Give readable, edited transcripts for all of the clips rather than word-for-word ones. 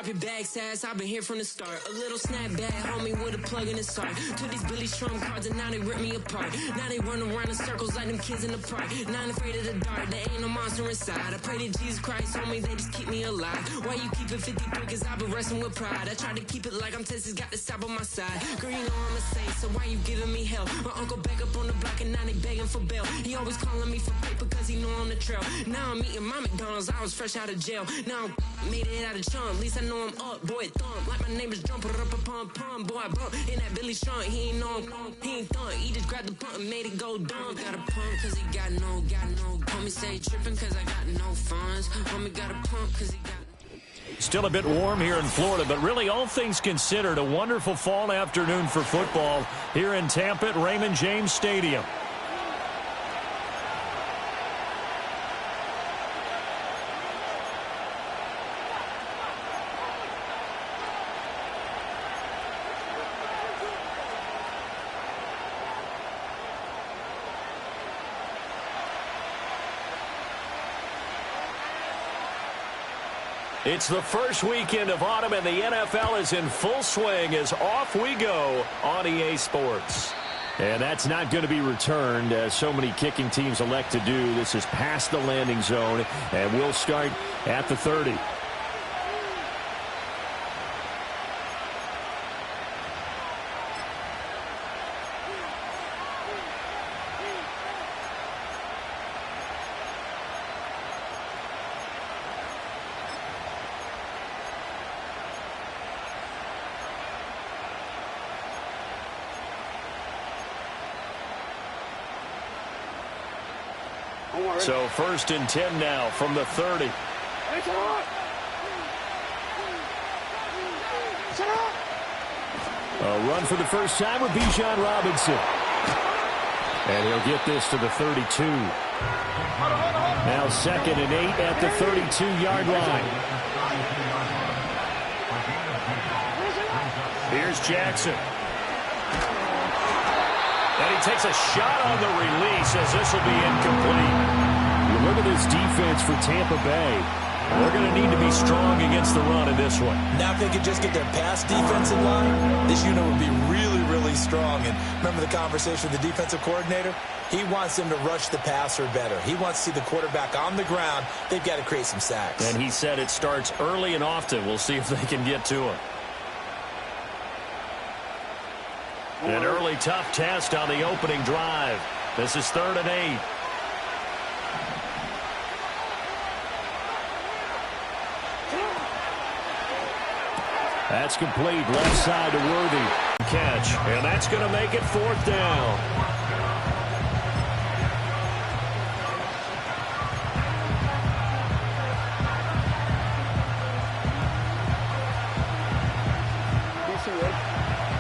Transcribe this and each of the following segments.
Drop your bags, ass, I've been here from the start. A little snapback, homie, with a plug in his heart. Took these Billy Strum cards and now they rip me apart. Now they run around in circles like them kids in the park. Not afraid of the dark, there ain't no monster inside. I pray to Jesus Christ, homie, they just keep me alive. Why you keep it 53? Cause I've been wrestling with pride. I try to keep it like I'm Texas, got the stop on my side. Girl, you know I'm a saint, so why you giving me hell? My uncle back up on the block and now they begging for bail. He always calling me for paper cause he know I'm the trail. Now I'm eating my McDonald's, I was fresh out of jail. Now I'm made it out of chunk, at least I know I'm up. Boy, thump, like my neighbor's jumper up a pump. Boy, I bump in that Billy Strong, he ain't know him, he ain't thump. He just grabbed the pump and made it go dumb. Got a pump cause he got no. Homie say tripping cause I got no funds. Homie got a pump cause he got. Still a bit warm here in Florida, but really all things considered, a wonderful fall afternoon for football here in Tampa at Raymond James Stadium. It's the first weekend of autumn, and the NFL is in full swing as off we go on EA Sports. And that's not going to be returned, as so many kicking teams elect to do. This is past the landing zone, and we'll start at the 30. So 1st and 10 now from the 30. A run for the first time with Bijan Robinson. And he'll get this to the 32. Now 2nd and 8 at the 32-yard line. Here's Jackson. And he takes a shot on the release as this will be incomplete. You look at this defense for Tampa Bay. They're going to need to be strong against the run in this one. Now if they could just get their pass defense in line, this unit would be really, really strong. And remember the conversation with the defensive coordinator? He wants them to rush the passer better. He wants to see the quarterback on the ground. They've got to create some sacks. And he said it starts early and often. We'll see if they can get to him. An early tough test on the opening drive. This is 3rd and 8. That's complete. Left side to Worthy. Catch. And that's going to make it 4th down.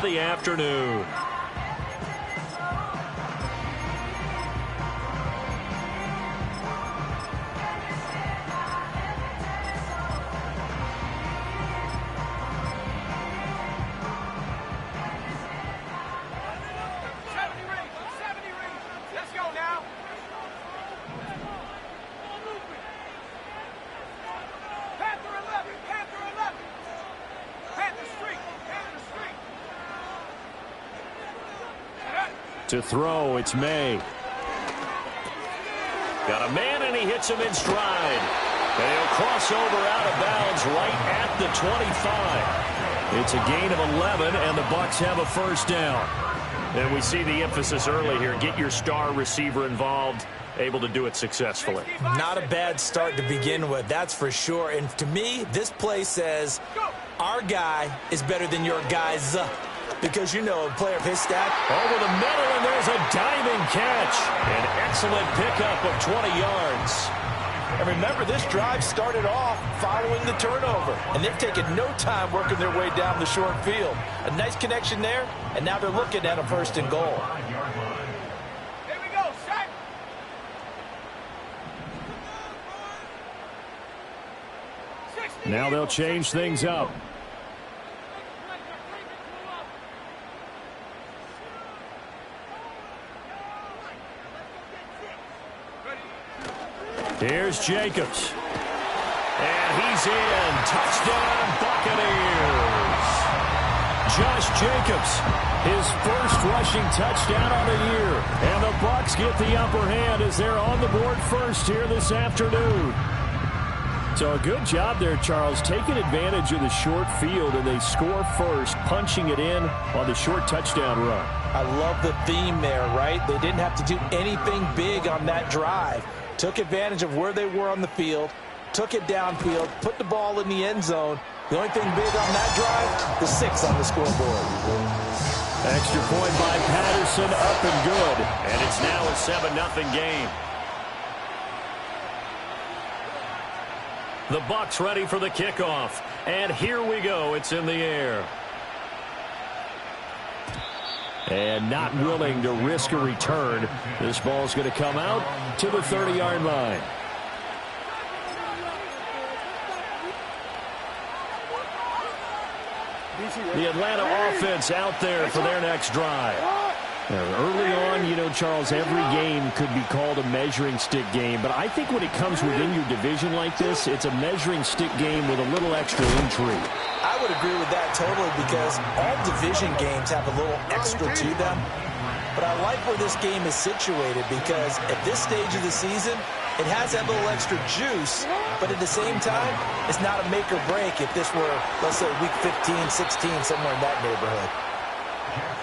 The afternoon. To throw, it's May. Got a man, and he hits him in stride. And he'll cross over out of bounds right at the 25. It's a gain of 11, and the Bucs have a first down. And we see the emphasis early here. Get your star receiver involved, able to do it successfully. Not a bad start to begin with, that's for sure. And to me, this play says our guy is better than your guy's. Because, you know, a player of his stat. Over the middle, and there's a diving catch. An excellent pickup of 20 yards. And remember, this drive started off following the turnover. And they've taken no time working their way down the short field. A nice connection there, and now they're looking at a 1st and goal. Here we go, set. Now they'll change things up. Here's Jacobs. And he's in. Touchdown, Buccaneers. Josh Jacobs, his first rushing touchdown on the year. And the Bucs get the upper hand as they're on the board first here this afternoon. So a good job there, Charles, taking advantage of the short field, and they score first, punching it in on the short touchdown run. I love the theme there, right? They didn't have to do anything big on that drive. Took advantage of where they were on the field, took it downfield, put the ball in the end zone. The only thing big on that drive, the 6 on the scoreboard. Extra point by Patterson, up and good. And it's now a 7-0 game. The Bucs ready for the kickoff. And here we go. It's in the air. And not willing to risk a return. This ball's going to come out to the 30-yard line. The Atlanta offense out there for their next drive. Early on, you know, Charles, every game could be called a measuring stick game. But I think when it comes within your division like this, it's a measuring stick game with a little extra intrigue. I would agree with that totally, because all division games have a little extra to them. But I like where this game is situated, because at this stage of the season, it has that little extra juice, but at the same time, it's not a make or break if this were, let's say, week 15, 16, somewhere in that neighborhood.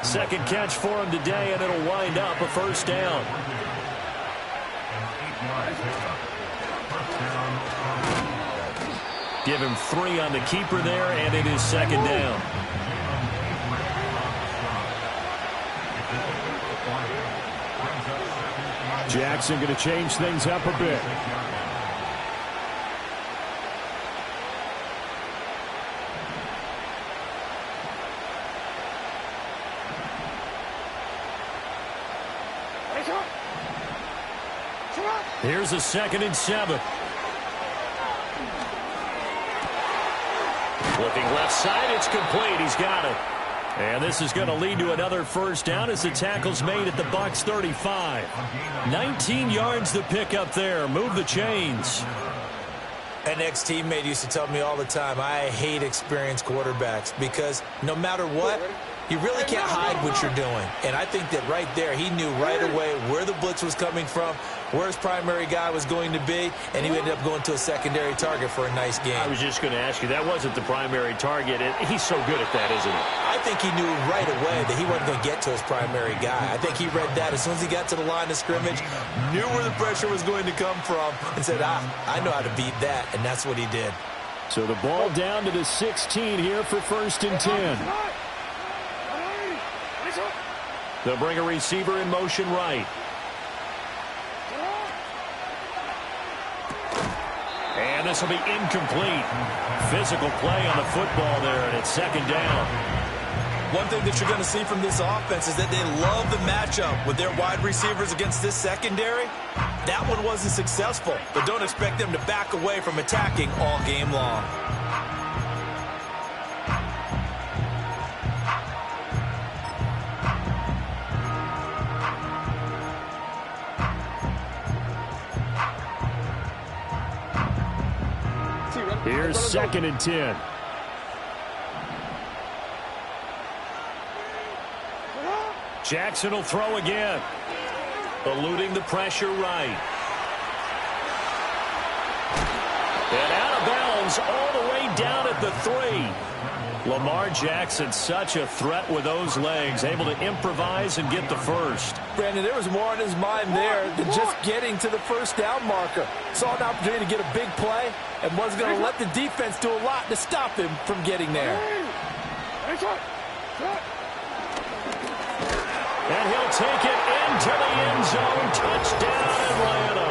Second catch for him today, and it'll wind up a first down. Give him 3 on the keeper there, and it is second down. Jackson going to change things up a bit. Here's a 2nd and 7. Looking left side, it's complete. He's got it. And this is going to lead to another first down as the tackle's made at the Bucs 35. 19 yards to pick up there. Move the chains. An ex-teammate used to tell me all the time, I hate experienced quarterbacks, because no matter what, you really can't hide what you're doing. And I think that right there, he knew right away where the blitz was coming from, where his primary guy was going to be, and he ended up going to a secondary target for a nice game. I was just going to ask you, that wasn't the primary target, and he's so good at that, isn't he? I think he knew right away that he wasn't going to get to his primary guy. I think he read that as soon as he got to the line of scrimmage, knew where the pressure was going to come from, and said, I know how to beat that, and that's what he did. So the ball down to the 16 here for 1st and 10. They'll bring a receiver in motion right. And this will be incomplete. Physical play on the football there, and it's second down. One thing that you're going to see from this offense is that they love the matchup with their wide receivers against this secondary. That one wasn't successful, but don't expect them to back away from attacking all game long. Here's 2nd and 10. Jackson will throw again. Eluding the pressure right. And out of bounds all the way down at the 3. Lamar Jackson, such a threat with those legs, able to improvise and get the first. Brandon, there was more on his mind there than just getting to the first down marker. Saw an opportunity to get a big play and was going to let the defense do a lot to stop him from getting there. And he'll take it into the end zone. Touchdown, Atlanta.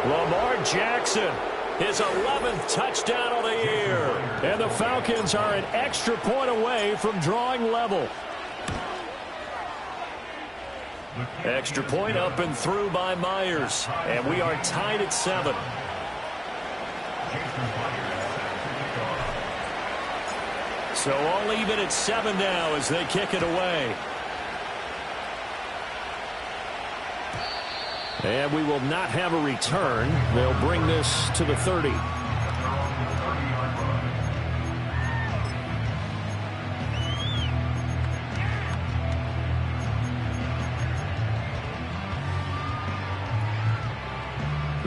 Lamar Jackson, his 11th touchdown of the year. And the Falcons are an extra point away from drawing level. Extra point up and through by Myers. And we are tied at 7. So all even at 7 now as they kick it away. And we will not have a return. They'll bring this to the 30.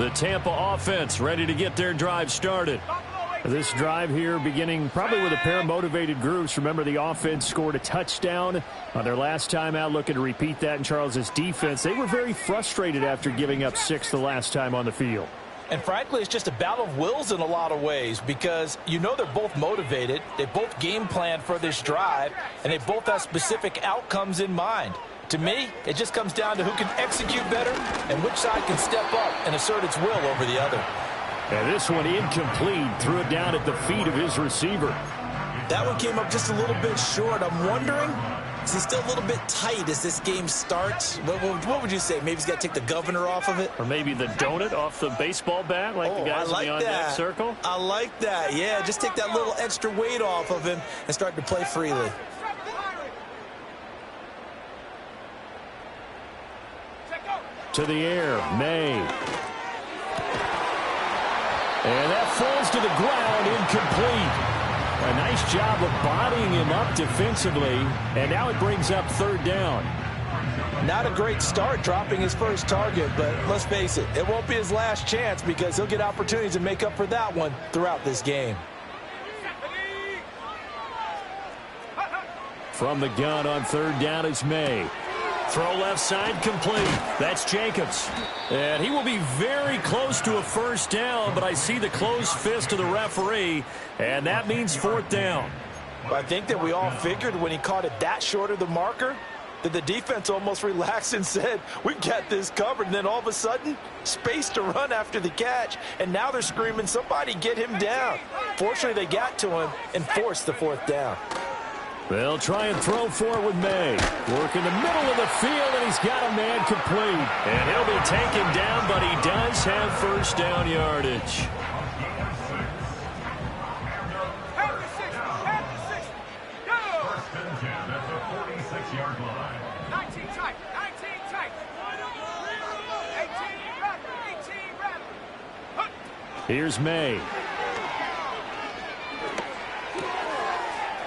The Tampa offense ready to get their drive started. This drive here beginning probably with a pair of motivated groups. Remember, the offense scored a touchdown on their last time out, looking to repeat that in Charles' defense. They were very frustrated after giving up 6 the last time on the field. And frankly, it's just a battle of wills in a lot of ways because you know they're both motivated. They both game plan for this drive, and they both have specific outcomes in mind. To me, it just comes down to who can execute better and which side can step up and assert its will over the other. And this one incomplete. Threw it down at the feet of his receiver. That one came up just a little bit short. I'm wondering, is he still a little bit tight as this game starts? What would you say? Maybe he's got to take the governor off of it? Or maybe the donut off the baseball bat like the guys in the on-deck circle? I like that. Yeah, just take that little extra weight off of him and start to play freely. To the air, May. And that falls to the ground, incomplete. A nice job of bodying him up defensively, and now it brings up 3rd down. Not a great start dropping his first target, but let's face it, it won't be his last chance because he'll get opportunities to make up for that one throughout this game. From the gun on 3rd down is May. Throw left side complete. That's Jacobs. And he will be very close to a 1st down, but I see the closed fist of the referee, and that means 4th down. I think that we all figured when he caught it that short of the marker that the defense almost relaxed and said, we've got this covered. And then all of a sudden, space to run after the catch. And now they're screaming, somebody get him down. Fortunately, they got to him and forced the 4th down. They'll try and throw for it with May. Work in the middle of the field, and he's got a man complete. And he'll be taken down, but he does have 1st down yardage. Here's May.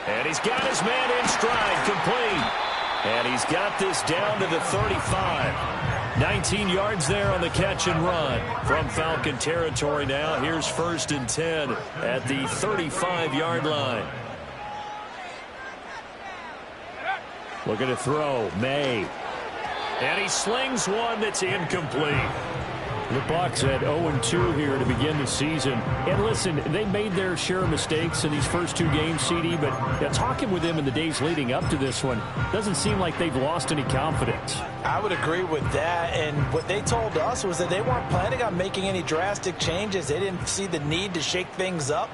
And he's got his man in stride, complete. And he's got this down to the 35. 19 yards there on the catch and run. From Falcon territory now, here's 1st and 10 at the 35-yard line. Looking to throw, May. And he slings one that's incomplete. The Bucs at 0-2 here to begin the season. And listen, they made their share of mistakes in these first 2 games, CD, but talking with them in the days leading up to this one, doesn't seem like they've lost any confidence. I would agree with that, and what they told us was that they weren't planning on making any drastic changes. They didn't see the need to shake things up.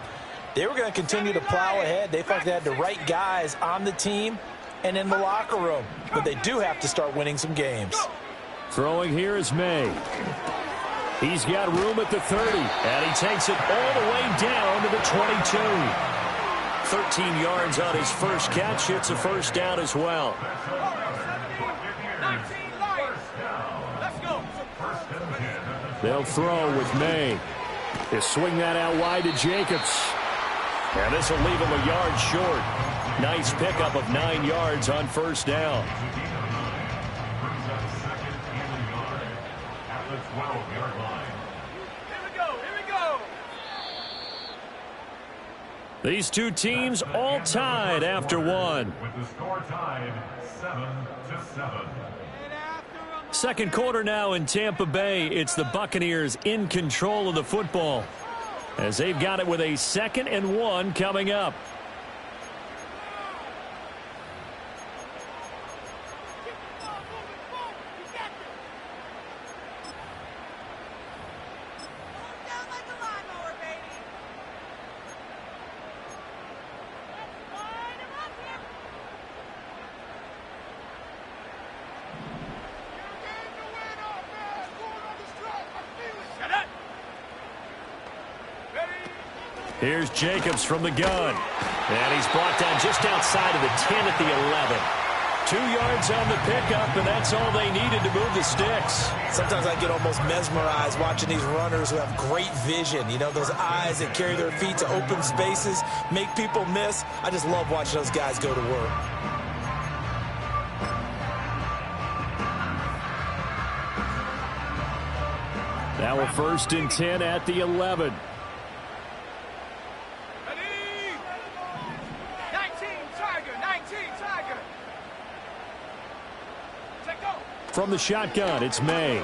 They were going to continue to plow ahead. They felt they had the right guys on the team and in the locker room, but they do have to start winning some games. Throwing here is May. He's got room at the 30, and he takes it all the way down to the 22. 13 yards on his first catch. It's a 1st down as well. They'll throw with May. They swing that out wide to Jacobs. And this will leave him a yard short. Nice pickup of 9 yards on 1st down. These two teams all tied after one. With the score tied 7-7. Second quarter now in Tampa Bay. It's the Buccaneers in control of the football as they've got it with a 2nd and 1 coming up. Here's Jacobs from the gun. And he's brought down just outside of the 10 at the 11. 2 yards on the pickup, and that's all they needed to move the sticks. Sometimes I get almost mesmerized watching these runners who have great vision. You know, those eyes that carry their feet to open spaces, make people miss. I just love watching those guys go to work. Now a 1st and 10 at the 11. Ready? 19 Tiger. Take go. From the shotgun, it's May.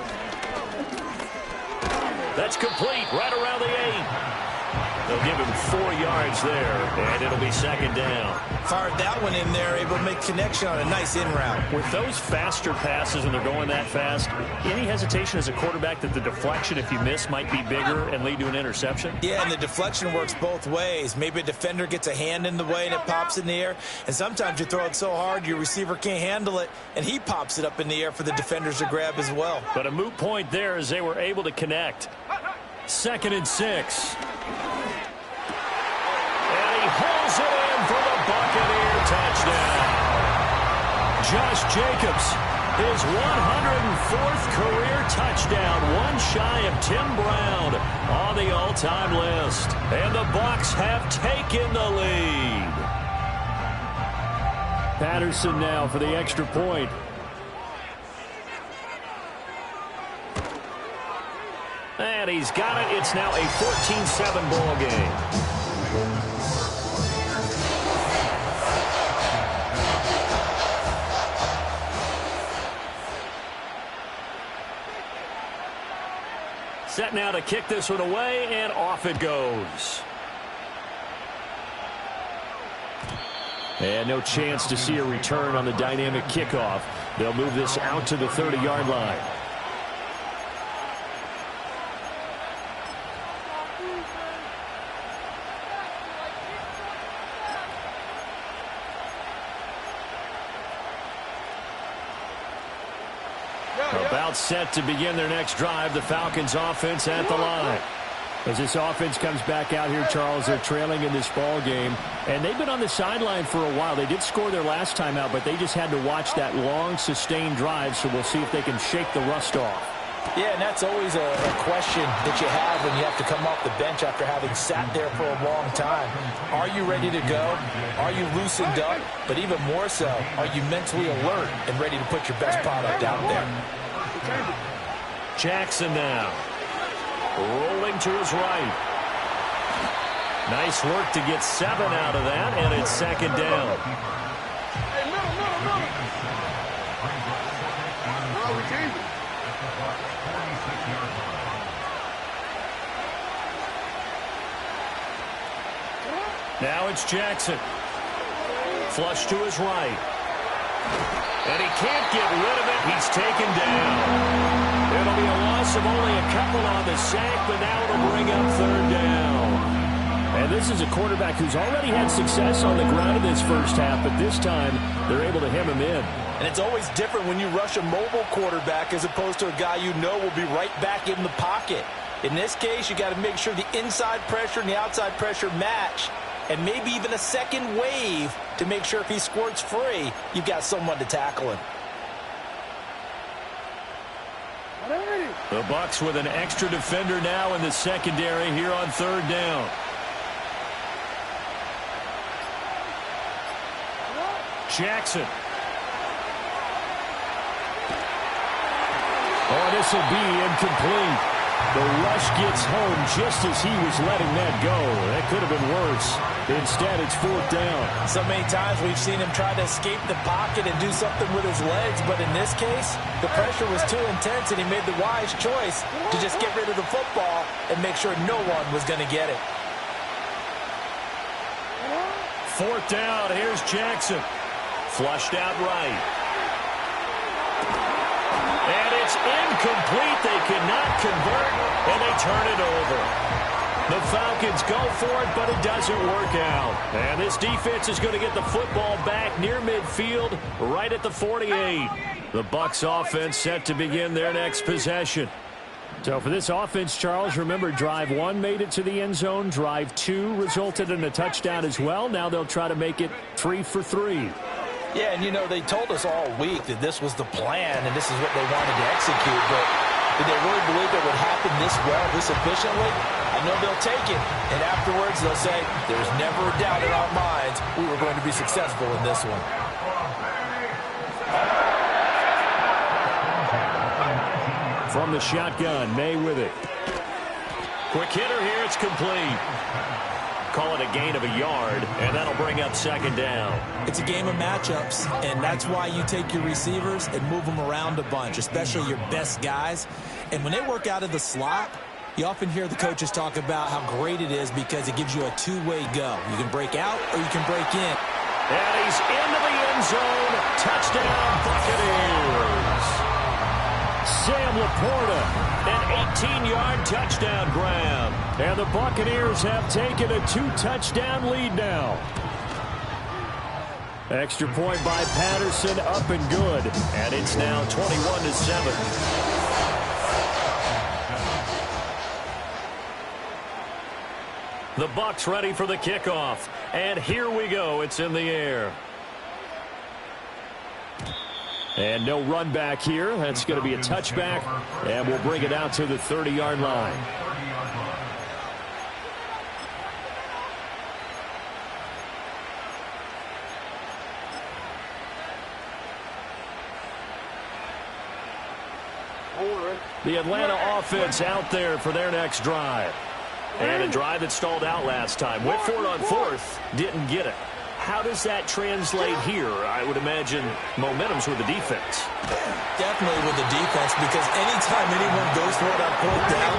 That's complete right around the 8. They'll give him 4 yards there, and it'll be 2nd down. Fired that one in there, able to make connection on a nice in route. With those faster passes and they're going that fast, any hesitation as a quarterback that the deflection, if you miss, might be bigger and lead to an interception? Yeah, and the deflection works both ways. Maybe a defender gets a hand in the way and it pops in the air, and sometimes you throw it so hard your receiver can't handle it, and he pops it up in the air for the defenders to grab as well. But a moot point there as they were able to connect. 2nd and 6. Pulls it in for the Buccaneer touchdown. Josh Jacobs, his 104th career touchdown, one shy of Tim Brown on the all-time list. And the Bucs have taken the lead. Patterson now for the extra point. And he's got it. It's now a 14-7 ball game. Set now to kick this one away, and off it goes. And no chance to see a return on the dynamic kickoff. They'll move this out to the 30-yard line. About set to begin their next drive. The Falcons offense at the line. As this offense comes back out here, Charles, they're trailing in this ball game. And they've been on the sideline for a while. They did score their last time out, but they just had to watch that long, sustained drive. So we'll see if they can shake the rust off. Yeah, and that's always a question that you have when you have to come off the bench after having sat there for a long time. Are you ready to go? Are you loosened up? But even more so, are you mentally alert and ready to put your best product out there? Jackson now. Rolling to his right. Nice work to get 7 out of that, and it's 2nd down. Now it's Jackson. Flush to his right. And he can't get rid of it. He's taken down. It'll be a loss of only a couple on the sack, but now it'll bring up 3rd down. And this is a quarterback who's already had success on the ground in this first half, but this time they're able to hem him in. And it's always different when you rush a mobile quarterback as opposed to a guy you know will be right back in the pocket. In this case, you got to make sure the inside pressure and the outside pressure match, and maybe even a second wave to make sure if he squirts free, you've got someone to tackle him. The Bucs with an extra defender now in the secondary here on 3rd down. Jackson. Oh, this will be incomplete. The rush gets home just as he was letting that go. That could have been worse. Instead, it's 4th down. So many times we've seen him try to escape the pocket and do something with his legs, but in this case, the pressure was too intense, and he made the wise choice to just get rid of the football and make sure no one was going to get it. 4th down. Here's Jackson. Flushed out right. And it's incomplete. They cannot convert, and they turn it over. The Falcons go for it, but it doesn't work out. And this defense is going to get the football back near midfield, right at the 48. The Bucs offense set to begin their next possession. So for this offense, Charles, remember, drive 1 made it to the end zone. Drive 2 resulted in a touchdown as well. Now they'll try to make it 3 for 3. Yeah, and you know, they told us all week that this was the plan and this is what they wanted to execute, but did they really believe it would happen this well, this efficiently? I know they'll take it, and afterwards they'll say, there's never a doubt in our minds we were going to be successful in this one. From the shotgun, May with it. Quick hitter here. It's complete. Call it a gain of a yard, and that'll bring up second down. It's a game of matchups, and that's why you take your receivers and move them around a bunch, especially your best guys. And when they work out of the slot, you often hear the coaches talk about how great it is because it gives you a two-way go. You can break out or you can break in. And he's into the end zone. Touchdown, Buccaneers. Sam Laporta. An 18-yard touchdown grab. And the Buccaneers have taken a 2-touchdown lead now. Extra point by Patterson, up and good. And it's now 21-7. The Bucs ready for the kickoff. And here we go. It's in the air. And no run back here. That's going to be a touchback. And we'll bring it out to the 30-yard line. The Atlanta offense out there for their next drive. And a drive that stalled out last time. Went for it on fourth. Didn't get it. How does that translate here? I would imagine momentum's with the defense. Definitely with the defense, because anytime anyone goes for it on fourth down,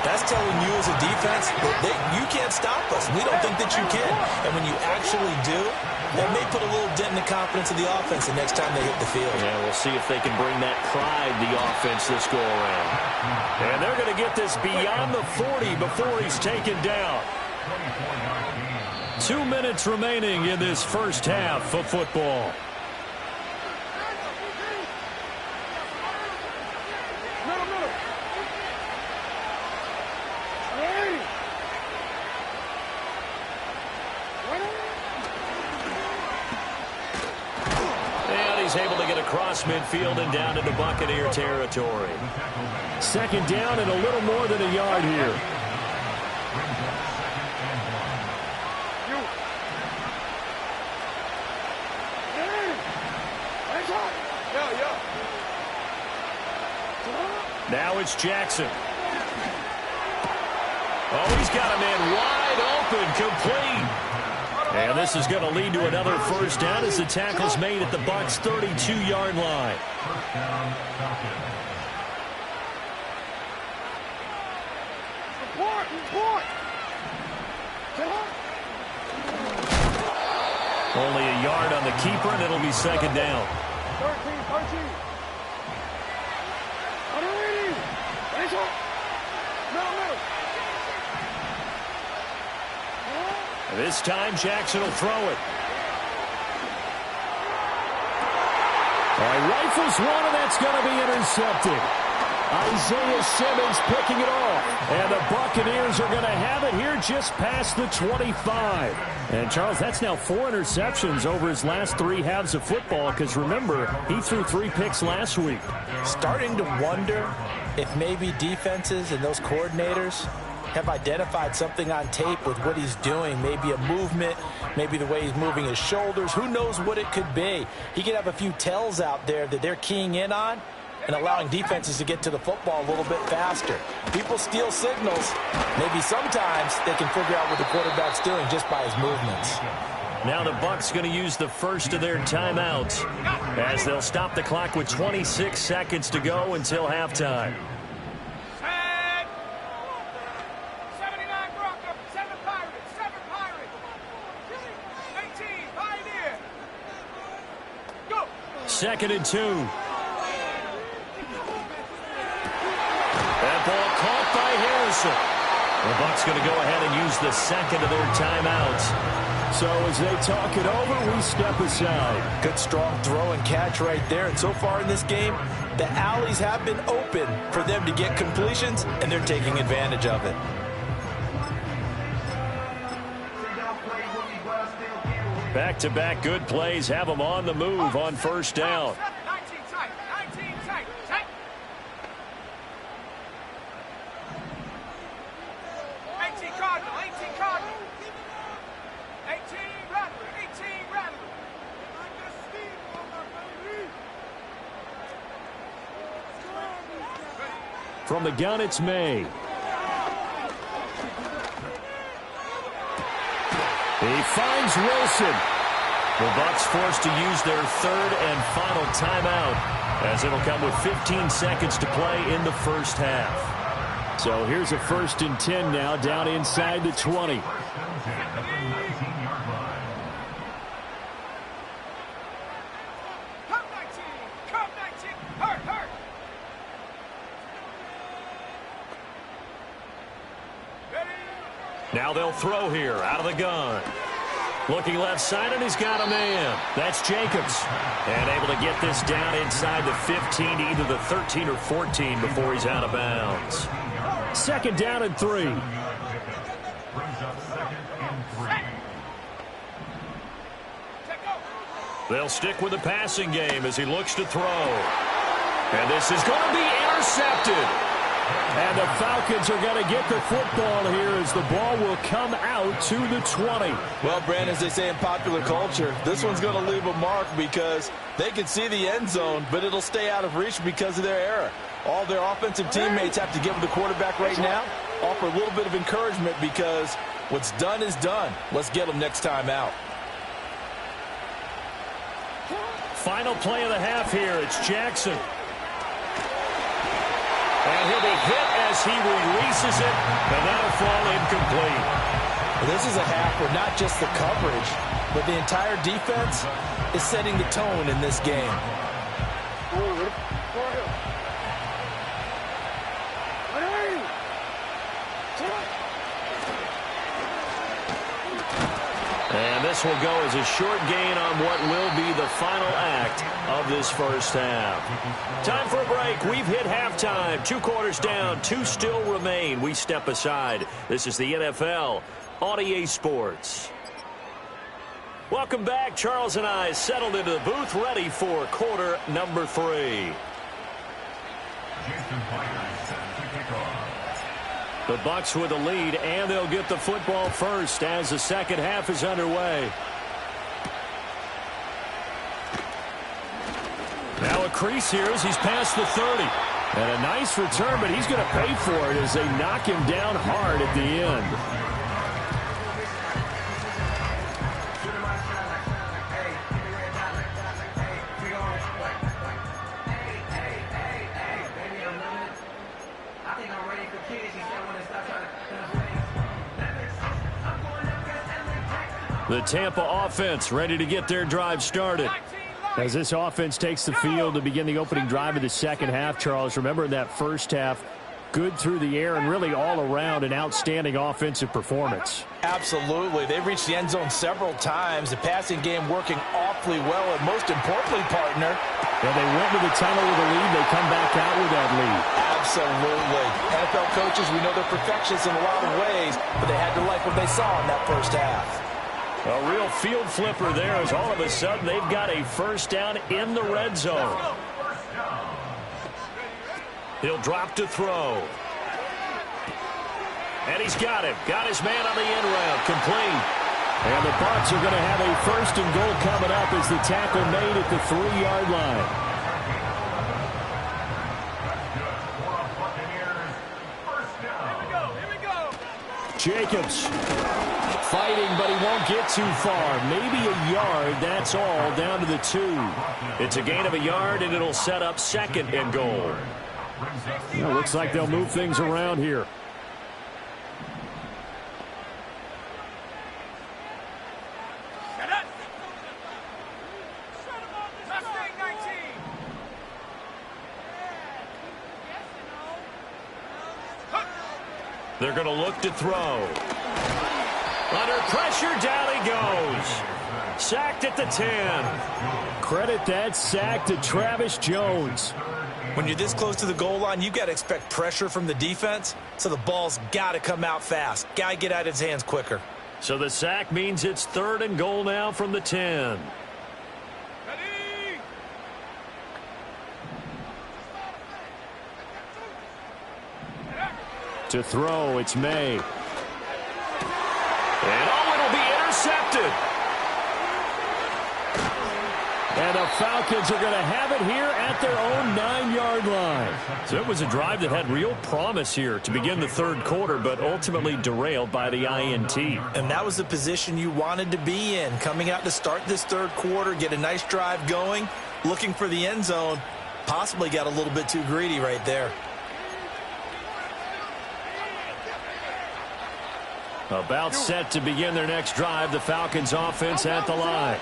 that's telling you as a defense that you can't stop us. We don't think that you can. And when you actually do, that may put a little dent in the confidence of the offense the next time they hit the field. Yeah, we'll see if they can bring that pride to the offense this go-around. And they're going to get this beyond the 40 before he's taken down. 2 minutes remaining in this first half of football. And he's able to get across midfield and down into Buccaneer territory. Second down and a little more than a yard here. Now it's Jackson. Oh, he's got a man wide open, complete. And this is going to lead to another first down as the tackle's made at the Bucs' 32-yard line. Only a yard on the keeper, and it'll be second down. 13. This time, Jackson will throw it. All right, rifles one, and that's going to be intercepted. Isaiah Simmons picking it off. And the Buccaneers are going to have it here just past the 25. And, Charles, that's now 4 interceptions over his last 3 halves of football because, remember, he threw 3 picks last week. Starting to wonder if maybe defenses and those coordinators have identified something on tape with what he's doing. Maybe a movement, maybe the way he's moving his shoulders. Who knows what it could be? He could have a few tells out there that they're keying in on and allowing defenses to get to the football a little bit faster. People steal signals. Maybe sometimes they can figure out what the quarterback's doing just by his movements. Now the Bucs going to use the first of their timeouts as they'll stop the clock with 26 seconds to go until halftime. 79 Bronco, 7 Pirates, 7 Pirates. 18, Pioneer. Go. 2nd and 2. That ball caught by Harrison. The Bucs going to go ahead and use the second of their timeouts. So as they talk it over, we step aside. Good strong throw and catch right there. And so far in this game, the alleys have been open for them to get completions, and they're taking advantage of it. Back-to-back good plays have them on the move on first down. 19 tight, 19 tight, tight. 18 Cardinal, 18 Cardinal. 18 Rattler, 18 Rattler. From the gun, it's May. He finds Wilson. The Bucs forced to use their third and final timeout, as it'll come with 15 seconds to play in the first half. So here's a 1st and 10 now, down inside the 20. Now they'll throw here out of the gun. Looking left side, and he's got a man. That's Jacobs. And able to get this down inside the 15 to either the 13 or 14 before he's out of bounds. 2nd down and 3. Brings up 2nd and 3. They'll stick with the passing game as he looks to throw. And this is going to be intercepted. And the Falcons are going to get the football here as the ball will come out to the 20. Well, Brandon, as they say in popular culture, this one's going to leave a mark because they can see the end zone, but it'll stay out of reach because of their error. All their offensive teammates have to give the quarterback right now, offer a little bit of encouragement because what's done is done. Let's get them next time out. Final play of the half here. It's Jackson. And he'll be hit as he releases it, and that'll fall incomplete. This is a half where not just the coverage, but the entire defense is setting the tone in this game. And this will go as a short gain on what will be the final act of this first half. Time for a break. We've hit halftime. 2 quarters down. 2 still remain. We step aside. This is the NFL on EA Sports. Welcome back. Charles and I settled into the booth ready for quarter number 3. The Bucs with the lead, and they'll get the football first as the second half is underway. Now a crease here as he's past the 30. And a nice return, but he's going to pay for it as they knock him down hard at the end. The Tampa offense ready to get their drive started. As this offense takes the field to begin the opening drive of the second half, Charles, remember in that first half, good through the air and really all around an outstanding offensive performance. Absolutely. They've reached the end zone several times. The passing game working awfully well, and most importantly, partner. Yeah, they went to the tunnel with a lead. They come back out with that lead. Absolutely. NFL coaches, we know they're perfectionists in a lot of ways, but they had to like what they saw in that first half. A real field flipper there as all of a sudden they've got a first down in the red zone. He'll drop to throw. And he's got him. Got his man on the end route. Complete. And the Bucs are going to have a first and goal coming up as the tackle made at the 3-yard line. Jacobs fighting, but he won't get too far. Maybe a yard. That's all, down to the 2. It's a gain of a yard, and it'll set up 2nd and goal. Well, looks like they'll move things around here. They're going to look to throw. Under pressure, down he goes. Sacked at the 10. Credit that sack to Travis Jones. When you're this close to the goal line, you've got to expect pressure from the defense, so the ball's got to come out fast. Got to get out of his hands quicker. So the sack means it's 3rd and goal now from the 10. To throw, it's May. And oh, it'll be intercepted. And the Falcons are going to have it here at their own 9-yard line. So it was a drive that had real promise here to begin the third quarter, but ultimately derailed by the INT. And that was the position you wanted to be in, coming out to start this third quarter, get a nice drive going, looking for the end zone. Possibly got a little bit too greedy right there. About set to begin their next drive, the Falcons offense at the line.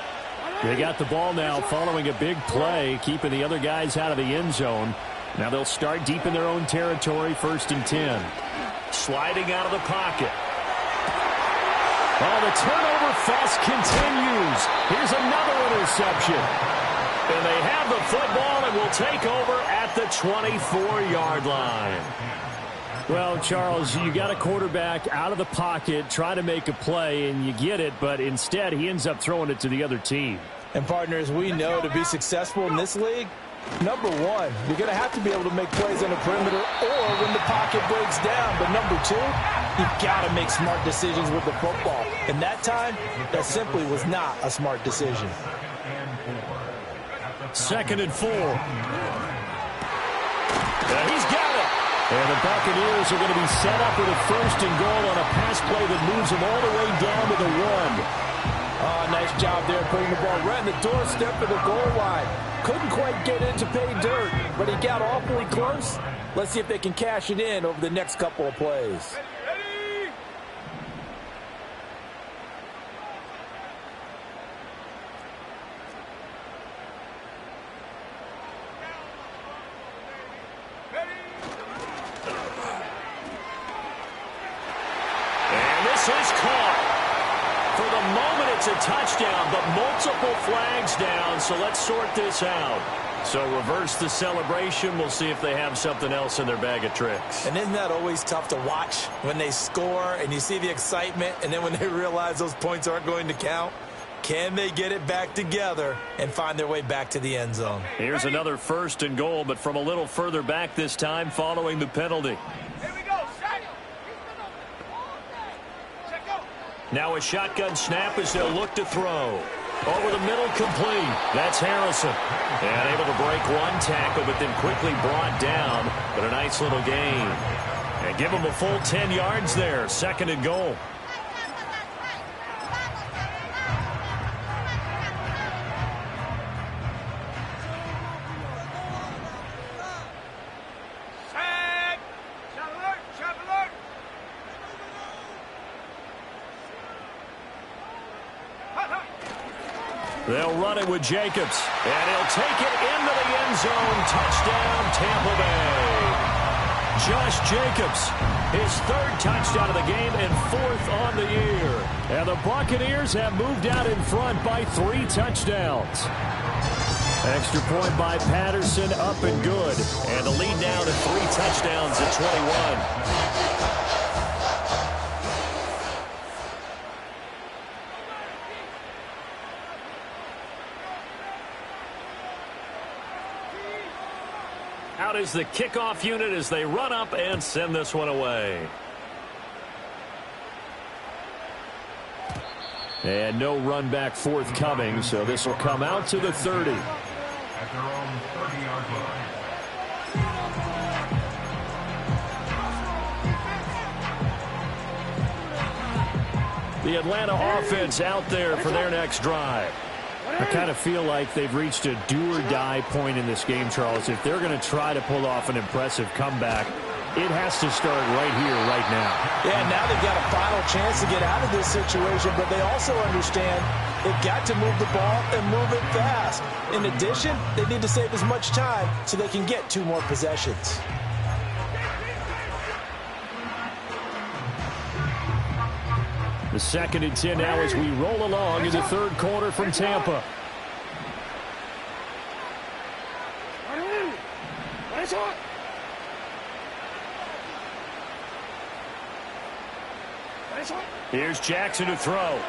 They got the ball now following a big play, keeping the other guys out of the end zone. Now they'll start deep in their own territory, 1st and 10. Sliding out of the pocket. Oh, the turnover fest continues. Here's another interception. And they have the football and will take over at the 24-yard line. Well, Charles, you got a quarterback out of the pocket, trying to make a play, and you get it, but instead he ends up throwing it to the other team. And, partners, we know to be successful in this league, number one, you're going to have to be able to make plays on the perimeter or when the pocket breaks down. But number two, you've got to make smart decisions with the football. And that time, that simply was not a smart decision. 2nd and 4. He's got it. And the Buccaneers are going to be set up with a 1st and goal on a pass play that moves them all the way down to the 1. Oh, nice job there putting the ball right in the doorstep of the goal line. Couldn't quite get in to pay dirt, but he got awfully close. Let's see if they can cash it in over the next couple of plays. Is caught. For the moment, it's a touchdown, but multiple flags down, so let's sort this out. So reverse the celebration. We'll see if they have something else in their bag of tricks. And isn't that always tough to watch when they score and you see the excitement, and then when they realize those points aren't going to count? Can they get it back together and find their way back to the end zone? Here's another 1st and goal, but from a little further back this time following the penalty. Now a shotgun snap as they'll look to throw. Over the middle, complete. That's Harrison. And able to break one tackle, but then quickly brought down. But a nice little gain. And give him a full 10 yards there. 2nd and goal. They'll run it with Jacobs. And he'll take it into the end zone. Touchdown, Tampa Bay. Josh Jacobs, his 3rd touchdown of the game and 4th on the year. And the Buccaneers have moved out in front by 3 touchdowns. Extra point by Patterson, up and good. And the lead now to 3 touchdowns at 21. Out is the kickoff unit as they run up and send this one away. And no run back forthcoming, so this will come out to the 30. At their own 30-yard line. The Atlanta offense out there for their next drive. I kind of feel like they've reached a do-or-die point in this game, Charles. If they're going to try to pull off an impressive comeback, it has to start right here, right now. Yeah, now they've got a final chance to get out of this situation, but they also understand they've got to move the ball and move it fast. In addition, they need to save as much time so they can get 2 more possessions. The 2nd and 10 now as we roll along in the 3rd quarter from Tampa. Here's Jackson to throw.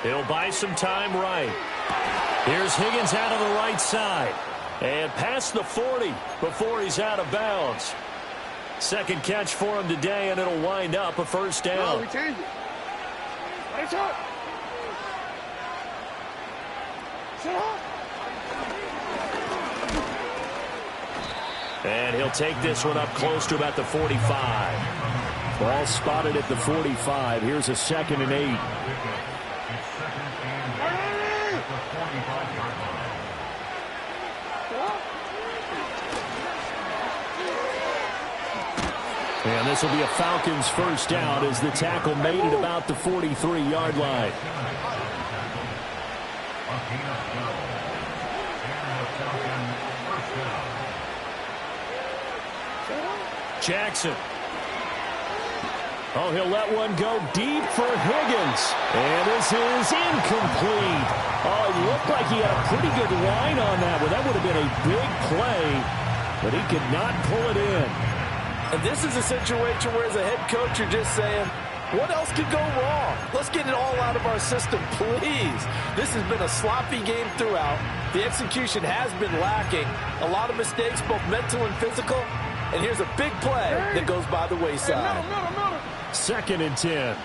He'll buy some time right. Here's Higgins out on the right side. And past the 40 before he's out of bounds. 2nd catch for him today, and it'll wind up a 1st down. And he'll take this one up close to about the 45. Ball spotted at the 45. Here's a 2nd and 8. And this will be a Falcons first down as the tackle made at about the 43-yard line. Jackson. Oh, he'll let one go deep for Higgins. And this is incomplete. Oh, it looked like he had a pretty good line on that one. That would have been a big play, but he could not pull it in. And this is a situation where as a head coach you're just saying, what else could go wrong? Let's get it all out of our system, please. This has been a sloppy game throughout. The execution has been lacking. A lot of mistakes, both mental and physical. And here's a big play that goes by the wayside. 2nd and 10.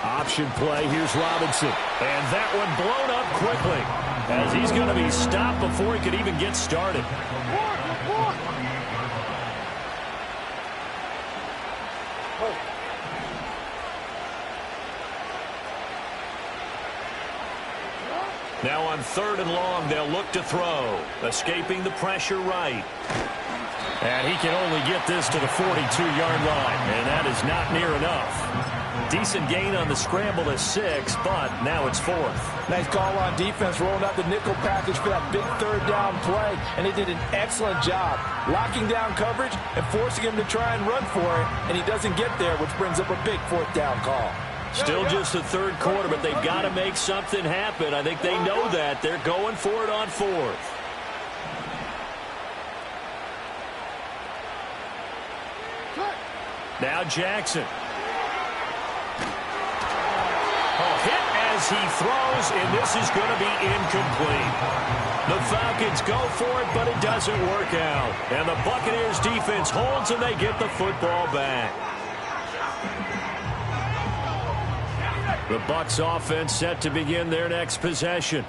Option play. Here's Robinson. And that one blown up quickly as he's going to be stopped before he could even get started. Now on 3rd and long, they'll look to throw. Escaping the pressure right. And he can only get this to the 42-yard line, and that is not near enough. Decent gain on the scramble is 6, but now it's 4th. Nice call on defense, rolling out the nickel package for that big 3rd down play, and they did an excellent job locking down coverage and forcing him to try and run for it, and he doesn't get there, which brings up a big 4th down call. Still just the 3rd quarter, but they've got to make something happen. I think they know that. They're going for it on 4th. Now Jackson. Hit as he throws, and this is going to be incomplete. The Falcons go for it, but it doesn't work out. And the Buccaneers defense holds, and they get the football back. The Bucs offense set to begin their next possession.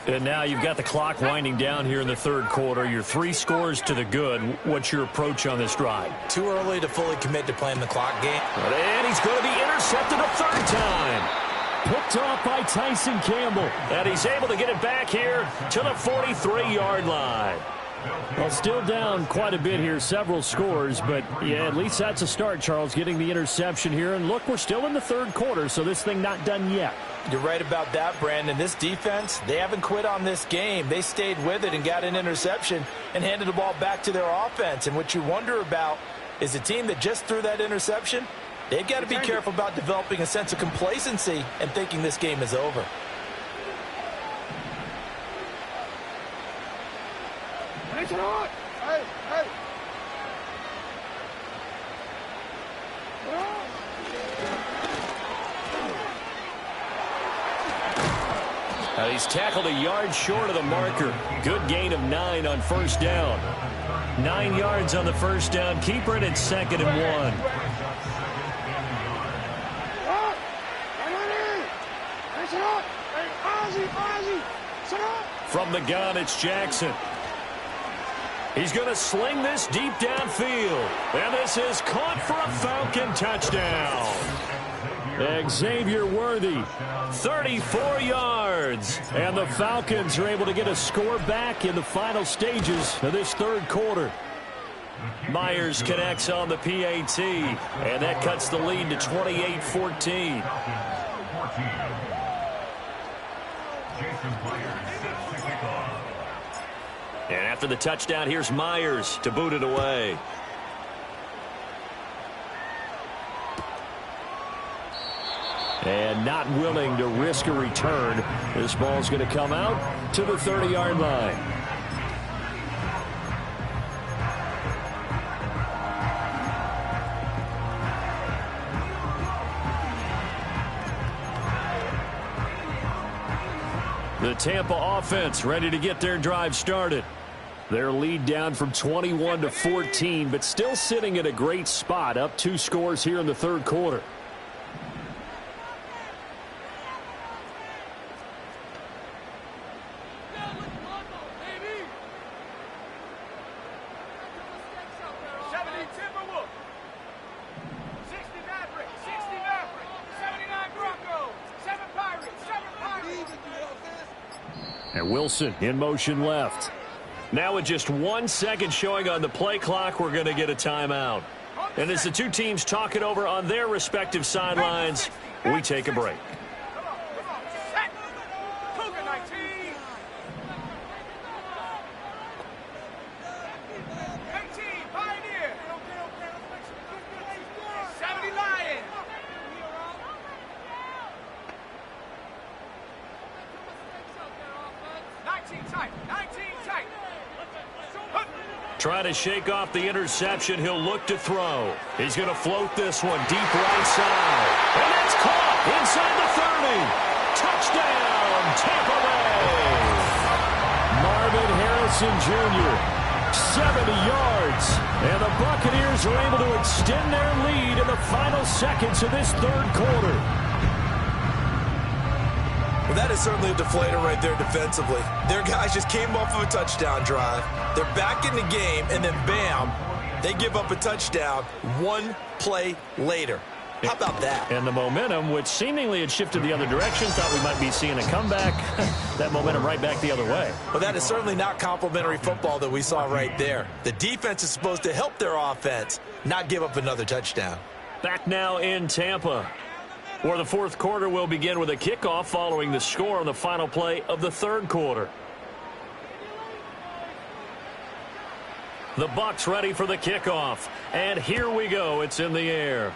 And now you've got the clock winding down here in the 3rd quarter. Your 3 scores to the good. What's your approach on this drive? Too early to fully commit to playing the clock game. And he's going to be intercepted a 3rd time. Picked off by Tyson Campbell. And he's able to get it back here to the 43-yard line. Well, still down quite a bit here, several scores, but yeah, at least that's a start, Charles, getting the interception here. And look, we're still in the 3rd quarter, so this thing not done yet. You're right about that, Brandon. This defense, they haven't quit on this game. They stayed with it and got an interception and handed the ball back to their offense. And what you wonder about is a team that just threw that interception, they've got to be careful about developing a sense of complacency and thinking this game is over. He's tackled a yard short of the marker. Good gain of 9 on 1st down. 9 yards on the 1st down. Keeper it at 2nd and 1. From the gun, it's Jackson. He's going to sling this deep downfield. And this is caught for a Falcon touchdown. Xavier Worthy, 34 yards. And the Falcons are able to get a score back in the final stages of this 3rd quarter. Myers connects on the PAT, and that cuts the lead to 28-14. And after the touchdown, here's Myers to boot it away. And not willing to risk a return. This ball's going to come out to the 30-yard line. The Tampa offense ready to get their drive started. Their lead down from 21 to 14, but still sitting at a great spot, up 2 scores here in the 3rd quarter. And Wilson in motion left. Now with just 1 second showing on the play clock, we're going to get a timeout. And as the two teams talk it over on their respective sidelines, we take a break. Set. Cougar 19. 18, Pioneer. 70, Lion. 19 tight. 19 tight. Trying to shake off the interception. He'll look to throw. He's going to float this one deep right side. And that's caught inside the 30. Touchdown, Tampa Bay. Marvin Harrison Jr., 70 yards. And the Buccaneers are able to extend their lead in the final seconds of this third quarter. Well, that is certainly a deflator right there defensively. Their guys just came off of a touchdown drive. They're back in the game, and then bam, they give up a touchdown 1 play later. How about that? And the momentum, which seemingly had shifted the other direction, thought we might be seeing a comeback. That momentum right back the other way. Well, that is certainly not complimentary football that we saw right there. The defense is supposed to help their offense, not give up another touchdown. Back now in Tampa, where the fourth quarter will begin with a kickoff following the score on the final play of the third quarter. The Bucs ready for the kickoff. And here we go. It's in the air.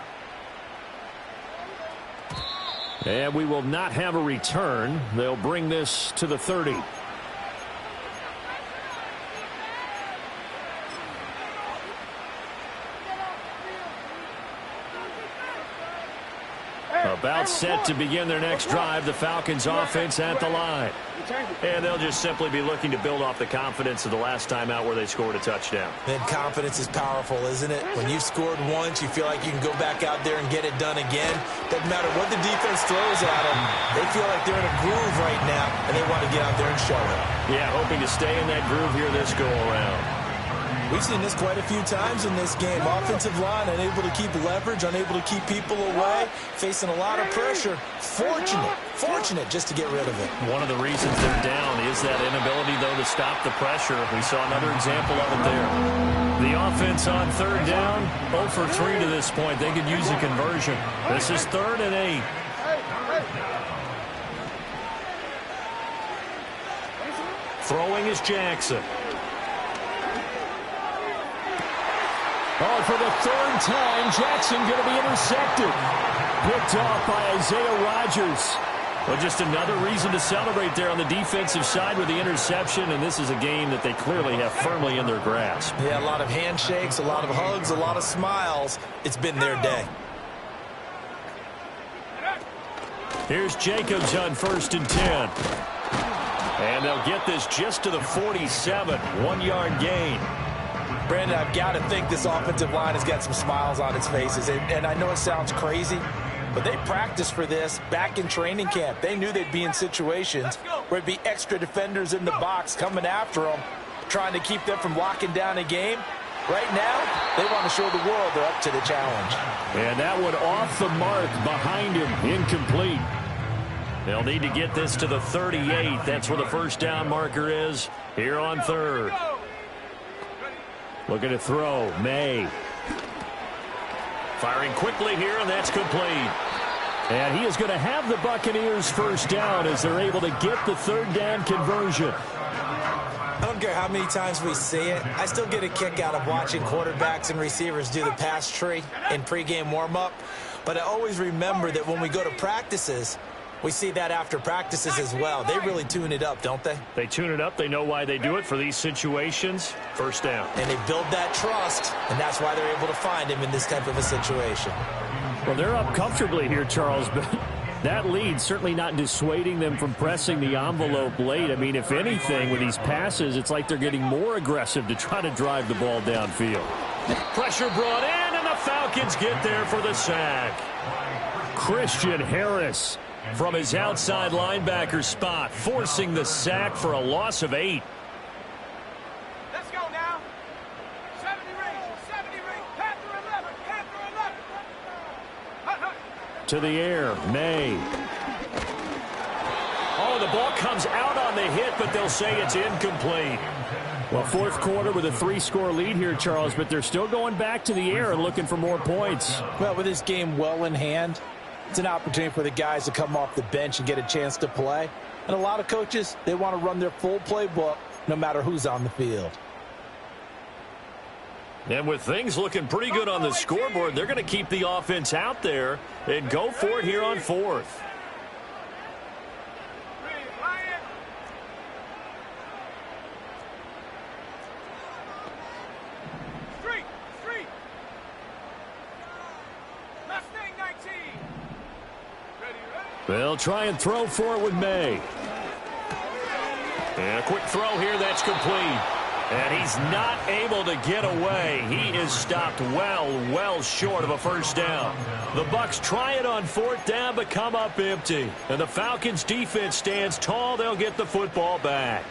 And we will not have a return. They'll bring this to the 30. About set to begin their next drive. The Falcons offense at the line. And they'll just simply be looking to build off the confidence of the last time out where they scored a touchdown. And confidence is powerful, isn't it? When you've scored once, you feel like you can go back out there and get it done again. Doesn't matter what the defense throws at them. They feel like they're in a groove right now, and they want to get out there and show it. Yeah, hoping to stay in that groove here this go-around. We've seen this quite a few times in this game. Offensive line unable to keep leverage, unable to keep people away, facing a lot of pressure. Fortunate just to get rid of it. One of the reasons they're down is that inability, though, to stop the pressure. We saw another example of it there. The offense on third down, 0 for 3 to this point. They could use a conversion. This is 3rd and 8. Throwing is Jackson. Oh, for the third time, Jackson going to be intercepted. Picked off by Isaiah Rodgers. Well, just another reason to celebrate there on the defensive side with the interception, and this is a game that they clearly have firmly in their grasp. Yeah, a lot of handshakes, a lot of hugs, a lot of smiles. It's been their day. Here's Jacobs on 1st and 10. And they'll get this just to the 47, 1-yard gain. Brandon, I've got to think this offensive line has got some smiles on its faces. And I know it sounds crazy, but they practiced for this back in training camp. They knew they'd be in situations where it'd be extra defenders in the box coming after them, trying to keep them from locking down a game. Right now, they want to show the world they're up to the challenge. And that one off the mark behind him, incomplete. They'll need to get this to the 38. That's where the first down marker is here on 3rd. Looking to throw, May. Firing quickly here, and that's complete. And he is going to have the Buccaneers first down as they're able to get the 3rd down conversion. I don't care how many times we see it. I still get a kick out of watching quarterbacks and receivers do the pass tree in pregame warm-up. But I always remember that when we go to practices, we see that after practices as well. They really tune it up, don't they? They tune it up. They know why they do it for these situations. First down. And they build that trust, and that's why they're able to find him in this type of a situation. Well, they're up comfortably here, Charles, but that lead certainly not dissuading them from pressing the envelope late. I mean, if anything, with these passes, it's like they're getting more aggressive to try to drive the ball downfield. Pressure brought in, and the Falcons get there for the sack. Christian Harris from his outside linebacker spot, forcing the sack for a loss of 8. Let's go now. 70 ring, Panther 11. to the air, May. Oh, the ball comes out on the hit, but they'll say it's incomplete. Well, fourth quarter with a 3-score lead here, Charles, but they're still going back to the air and looking for more points. Well, with this game well in hand, it's an opportunity for the guys to come off the bench and get a chance to play. And a lot of coaches, they want to run their full playbook no matter who's on the field. And with things looking pretty good on the scoreboard, they're going to keep the offense out there and go for it here on fourth. They'll try and throw for it with May. And a quick throw here, that's complete. And he's not able to get away. He is stopped well short of a first down. The Bucs try it on fourth down, but come up empty. And the Falcons' defense stands tall. They'll get the football back.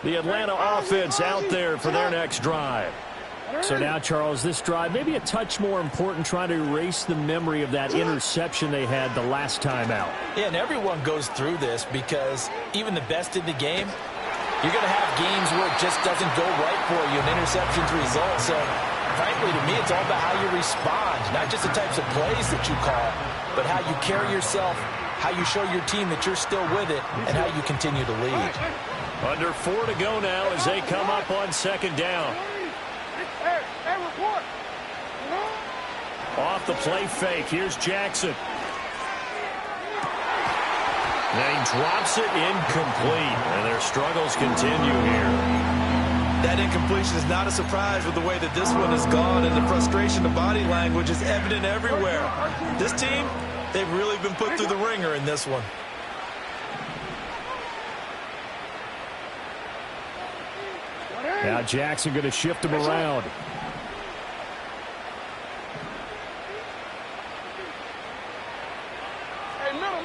The Atlanta offense out there for their next drive. So now, Charles, this drive maybe a touch more important, trying to erase the memory of that interception they had the last time out. Yeah, and everyone goes through this because even the best in the game, you're going to have games where it just doesn't go right for you, and interceptions result. So, frankly, to me, it's all about how you respond, not just the types of plays that you call, but how you carry yourself, how you show your team that you're still with it, and how you continue to lead. Under 4 to go now as they come up on second down. Off the play fake. Here's Jackson. And he drops it incomplete. And their struggles continue here. That incompletion is not a surprise with the way that this one has gone, and the frustration, the body language is evident everywhere. This team, they've really been put through the ringer in this one. Now Jackson going to shift him around. Hey, middle.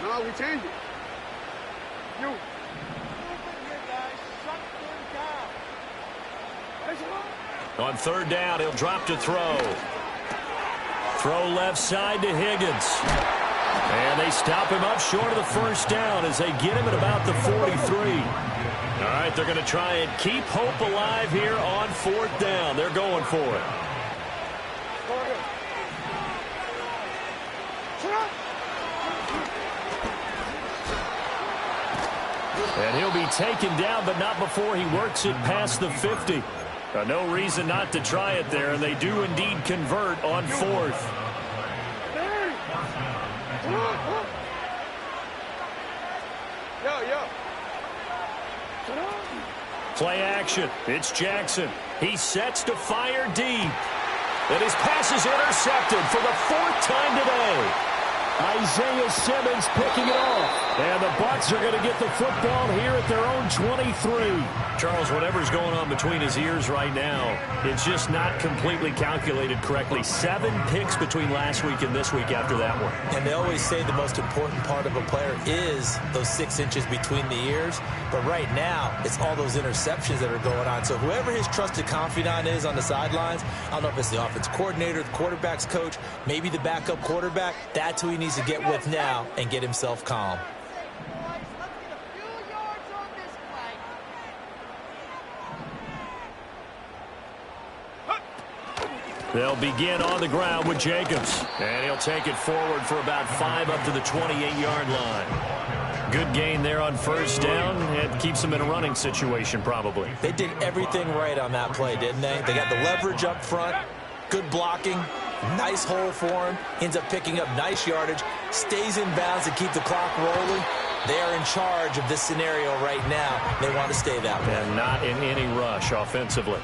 No, we change it. You. On third down, he'll drop to throw. Throw left side to Higgins. And they stop him up short of the first down as they get him at about the 43. All right, they're going to try and keep hope alive here on fourth down. They're going for it. And he'll be taken down, but not before he works it past the 50. No reason not to try it there, and they do indeed convert on fourth. Play action. It's Jackson. He sets to fire deep. And his pass is intercepted for the fourth time today. Isaiah Simmons picking it off. And the Bucs are going to get the football here at their own 23. Charles, whatever's going on between his ears right now, it's just not completely calculated correctly. 7 picks between last week and this week after that one. And they always say the most important part of a player is those 6 inches between the ears. But right now, it's all those interceptions that are going on. So whoever his trusted confidant is on the sidelines, I don't know if it's the offense coordinator, the quarterback's coach, maybe the backup quarterback, that's who he needs to get with now and get himself calm. They'll begin on the ground with Jacobs. And he'll take it forward for about 5 up to the 28-yard line. Good gain there on first down. It keeps them in a running situation probably. They did everything right on that play, didn't they? They got the leverage up front, good blocking, nice hole for him, ends up picking up nice yardage, stays in bounds to keep the clock rolling. They are in charge of this scenario right now. They want to stay that way. And not in any rush offensively.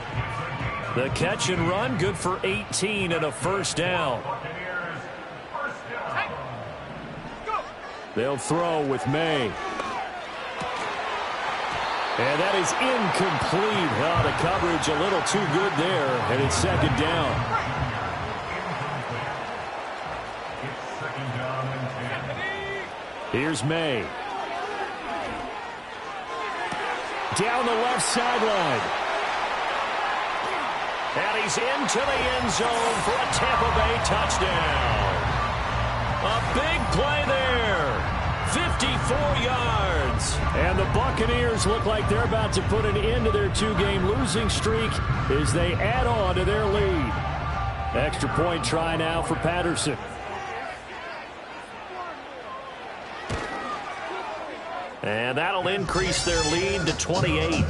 The catch and run, good for 18 and a first down. They'll throw with May. And that is incomplete. Oh, the coverage a little too good there, and it's second down. Here's May. Down the left sideline. And he's into the end zone for a Tampa Bay touchdown. A big play there. 54 yards. And the Buccaneers look like they're about to put an end to their 2-game losing streak as they add on to their lead. Extra point try now for Patterson. And that'll increase their lead to 28.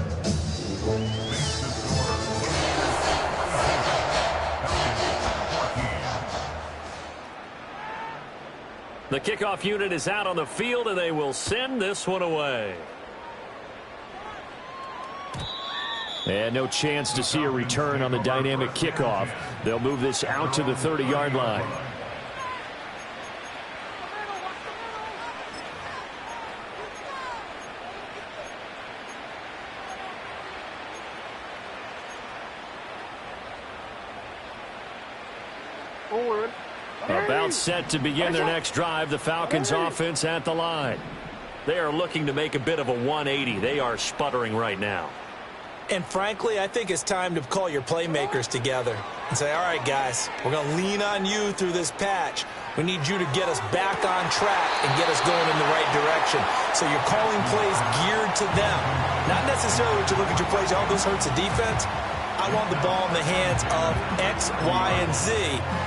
The kickoff unit is out on the field, and they will send this one away. And no chance to see a return on the dynamic kickoff. They'll move this out to the 30-yard line. Forward. About set to begin their next drive, the Falcons offense at the line. They are looking to make a bit of a 180. They are sputtering right now. And frankly, I think it's time to call your playmakers together and say, all right, guys, we're going to lean on you through this patch. We need you to get us back on track and get us going in the right direction. So you're calling plays geared to them. Not necessarily when you look at your plays, oh, this hurts the defense. I want the ball in the hands of X, Y, and Z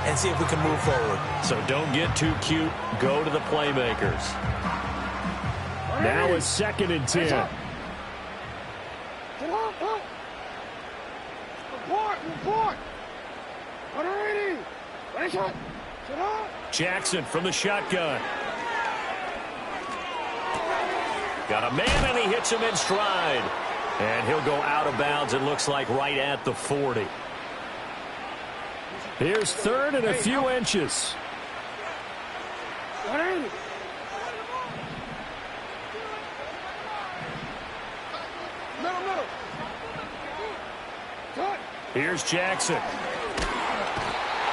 and see if we can move forward. So don't get too cute. Go to the playmakers. Now it's 2nd and 10. Report. Jackson from the shotgun. Got a man, and he hits him in stride. And he'll go out of bounds, it looks like, right at the 40. Here's 3rd and a few inches. Here's Jackson.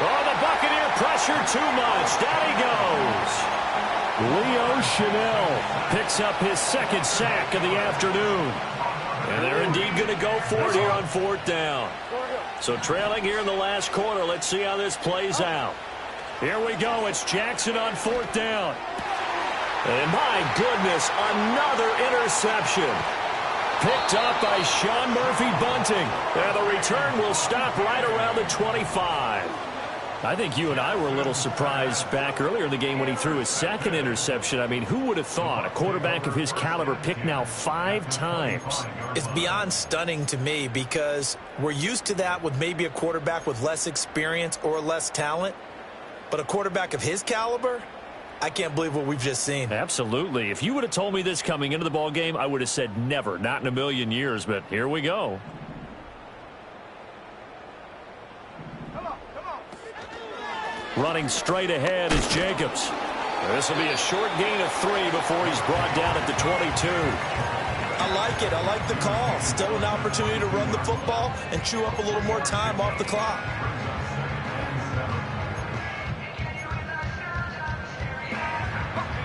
Oh, the Buccaneer pressure too much. Down he goes. Leo Chanel Picks up his 2nd sack of the afternoon. And they're indeed going to go for it here on 4th down. So trailing here in the last quarter. Let's see how this plays out. Here we go. It's Jackson on 4th down. And my goodness, another interception. Picked up by Sean Murphy-Bunting. And the return will stop right around the 25. I think you and I were a little surprised back earlier in the game when he threw his 2nd interception. I mean, who would have thought a quarterback of his caliber picked now 5 times? It's beyond stunning to me because we're used to that with maybe a quarterback with less experience or less talent. But a quarterback of his caliber, I can't believe what we've just seen. Absolutely. If you would have told me this coming into the ball game, I would have said never, not in a million years. But here we go. Running straight ahead is Jacobs. This will be a short gain of 3 before he's brought down at the 22. I like it. I like the call. Still an opportunity to run the football and chew up a little more time off the clock.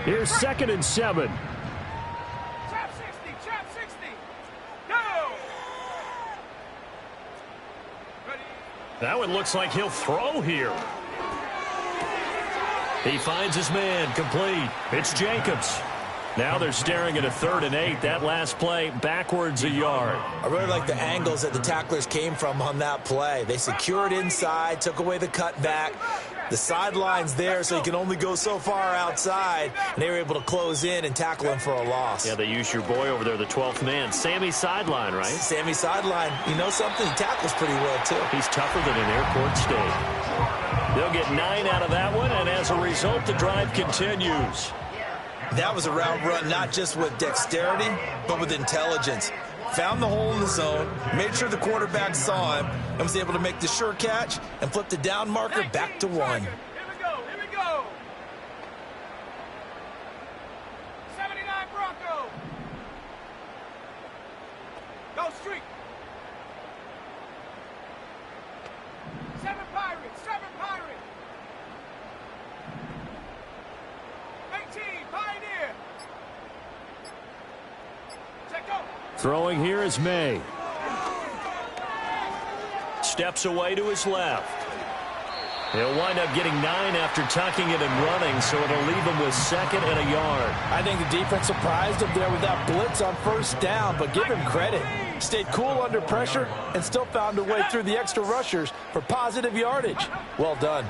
Here's 2nd and 7. Trap 60. Go! That one looks like he'll throw here. He finds his man, complete. It's Jacobs. Now they're staring at a 3rd and 8. That last play, backwards a yard. I really like the angles that the tacklers came from on that play. They secured inside, took away the cutback. The sideline's there, so you can only go so far outside. And they were able to close in and tackle him for a loss. Yeah, they used your boy over there, the 12th man. Sammy Sideline, right? Sammy Sideline. You know something? He tackles pretty well, too. He's tougher than an airport steak. They'll get 9 out of that one, and as a result, the drive continues. That was a route run not just with dexterity, but with intelligence. Found the hole in the zone, made sure the quarterback saw him, and was able to make the sure catch and flip the down marker back to 1. Here we go. 79 Bronco. Go streak. 7 Pirates. 18 Pioneer. Check go. Throwing here is May. Steps away to his left. He'll wind up getting 9 after tucking it and running, so it'll leave him with 2nd and a yard. I think the defense surprised him there with that blitz on 1st down, but give him credit. Stayed cool under pressure and still found a way through the extra rushers for positive yardage. Well done.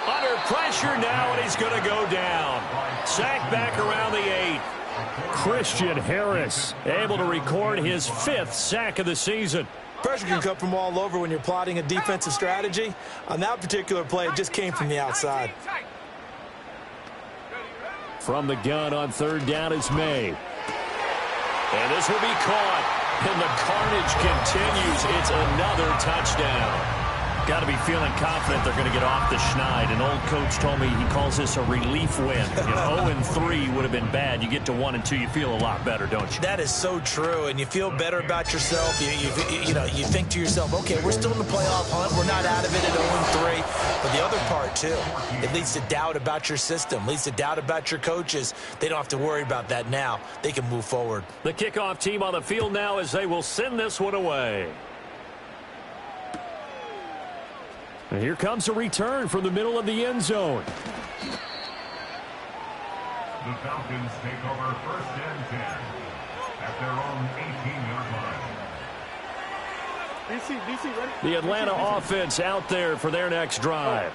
Under pressure now, and he's going to go down. Sacked back around the 8. Christian Harris able to record his 5th sack of the season. Pressure can come from all over when you're plotting a defensive strategy. On that particular play, it just came from the outside. From the gun on 3rd down is May. And this will be caught. And the carnage continues. It's another touchdown. Got to be feeling confident they're going to get off the schneid. An old coach told me he calls this a relief win. 0-3 would have been bad. You get to 1-2, you feel a lot better, don't you? That is so true, and you feel better about yourself. You think to yourself, okay, we're still in the playoff hunt. We're not out of it at 0-3. But the other part, too, it leads to doubt about your system, leads to doubt about your coaches. They don't have to worry about that now. They can move forward. The kickoff team on the field now as they will send this one away. And here comes a return from the middle of the end zone. The Falcons take over 1st and 10 at their own 18-yard line. DC, ready? The Atlanta offense out there for their next drive.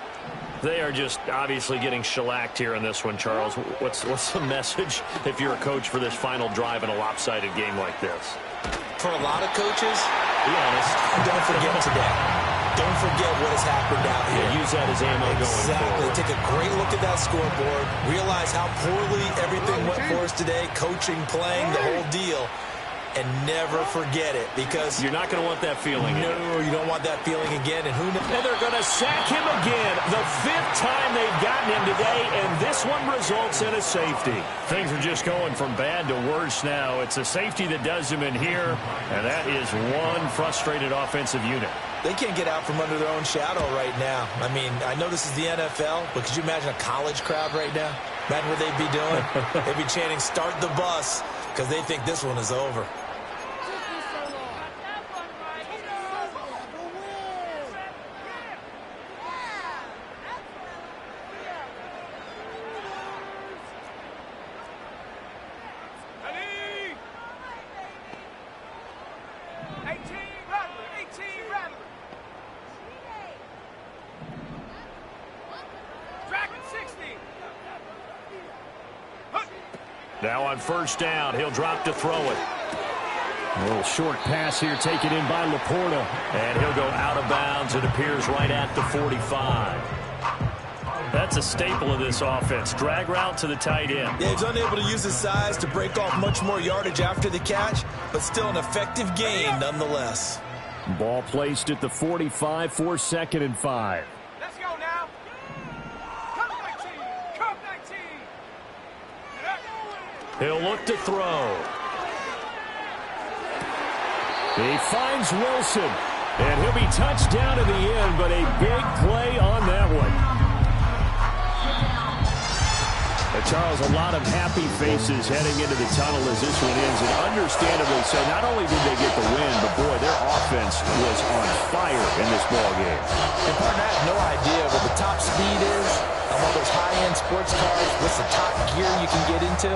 They are just obviously getting shellacked here in this one, Charles. What's the message if you're a coach for this final drive in a lopsided game like this? For a lot of coaches, Be honest. don't forget today. Don't forget what has happened out here. Yeah, use that as ammo going forward. Take a great look at that scoreboard. Realize how poorly everything went for us today. Coaching, playing, the whole deal. And never forget it, because you're not going to want that feeling. No, you don't want that feeling again. And who knows? And they're going to sack him again. The 5th time they've gotten him today, and this one results in a safety. Things are just going from bad to worse now. It's a safety that does him in here, and that is one frustrated offensive unit. They can't get out from under their own shadow right now. I mean, I know this is the NFL, but could you imagine a college crowd right now? Imagine what they'd be doing. They'd be chanting, "Start the bus," because they think this one is over. Now on 1st down, he'll drop to throw it. A little short pass here taken in by Laporta. And he'll go out of bounds. It appears right at the 45. That's a staple of this offense. Drag route to the tight end. Yeah, he's unable to use his size to break off much more yardage after the catch, but still an effective gain nonetheless. Ball placed at the 45 for 2nd and 5. Let's go now. Come 19. Come 19. He'll look to throw. He finds Wilson, and he'll be touched down in the end, but a big play on that one. Charles, a lot of happy faces heading into the tunnel as this one ends, and understandably so. Not only did they get the win, but boy, their offense was on fire in this ball game. And partner, I have no idea what the top speed is on one of those high-end sports cars. What's the top gear you can get into?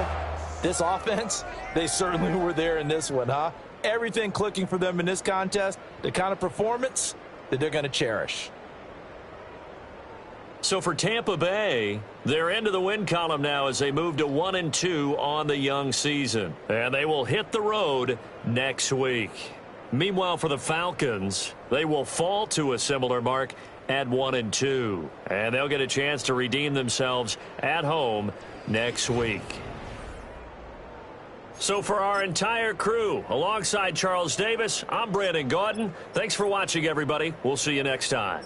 This offense, they certainly were there in this one, huh? Everything clicking for them in this contest, the kind of performance that they're going to cherish. So for Tampa Bay, they're into the win column now as they move to 1-2 on the young season. And they will hit the road next week. Meanwhile, for the Falcons, they will fall to a similar mark at 1-2. And they'll get a chance to redeem themselves at home next week. So for our entire crew, alongside Charles Davis, I'm Brandon Gaudin. Thanks for watching, everybody. We'll see you next time.